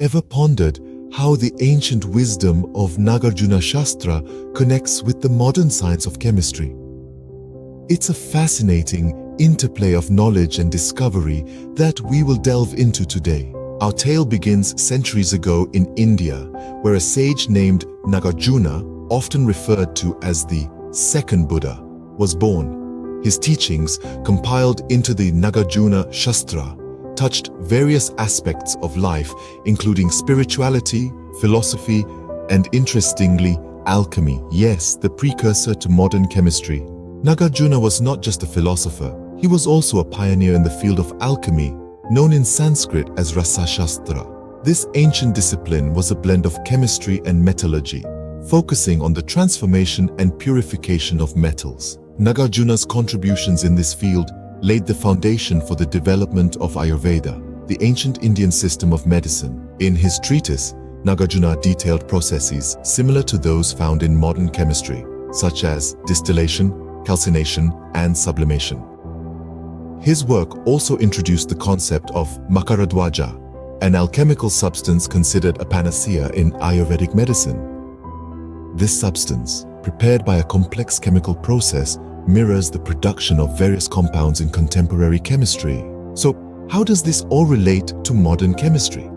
Ever pondered how the ancient wisdom of Nagarjuna Shastra connects with the modern science of chemistry? It's a fascinating interplay of knowledge and discovery that we will delve into today. Our tale begins centuries ago in India, where a sage named Nagarjuna, often referred to as the second Buddha, was born. His teachings, compiled into the Nagarjuna Shastra, touched various aspects of life, including spirituality, philosophy, and interestingly, alchemy. Yes, the precursor to modern chemistry. Nagarjuna was not just a philosopher, he was also a pioneer in the field of alchemy, known in Sanskrit as Rasa Shastra. This ancient discipline was a blend of chemistry and metallurgy, focusing on the transformation and purification of metals. Nagarjuna's contributions in this field laid the foundation for the development of Ayurveda, the ancient Indian system of medicine. In his treatise, Nagarjuna detailed processes similar to those found in modern chemistry, such as distillation, calcination, and sublimation. His work also introduced the concept of Makaradwaja, an alchemical substance considered a panacea in Ayurvedic medicine. This substance, prepared by a complex chemical process, mirrors the production of various compounds in contemporary chemistry. So, how does this all relate to modern chemistry?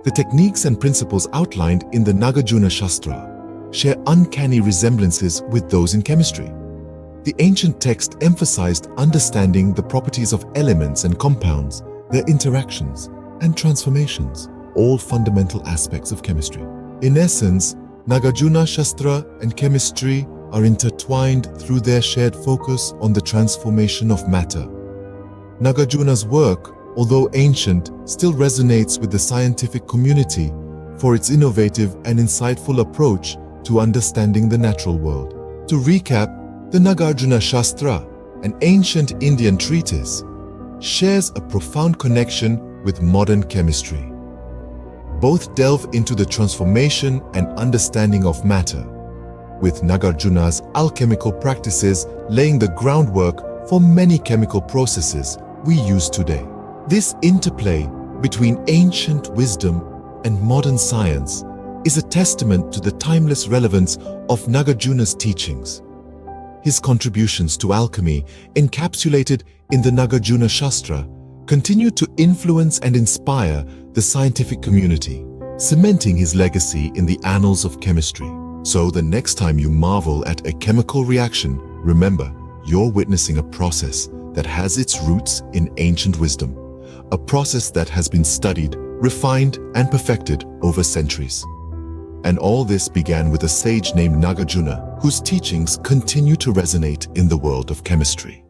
The techniques and principles outlined in the Nagarjuna Shastra share uncanny resemblances with those in chemistry. The ancient text emphasized understanding the properties of elements and compounds, their interactions and transformations, all fundamental aspects of chemistry. In essence, Nagarjuna Shastra and chemistry are intertwined through their shared focus on the transformation of matter. Nagarjuna's work, although ancient, still resonates with the scientific community for its innovative and insightful approach to understanding the natural world. To recap, the Nagarjuna Shastra, an ancient Indian treatise, shares a profound connection with modern chemistry. Both delve into the transformation and understanding of matter, with Nagarjuna's alchemical practices laying the groundwork for many chemical processes we use today. This interplay between ancient wisdom and modern science is a testament to the timeless relevance of Nagarjuna's teachings. His contributions to alchemy, encapsulated in the Nagarjuna Shastra, continue to influence and inspire the scientific community, cementing his legacy in the annals of chemistry. So the next time you marvel at a chemical reaction, remember, you're witnessing a process that has its roots in ancient wisdom, a process that has been studied, refined, and perfected over centuries. And all this began with a sage named Nagarjuna, whose teachings continue to resonate in the world of chemistry.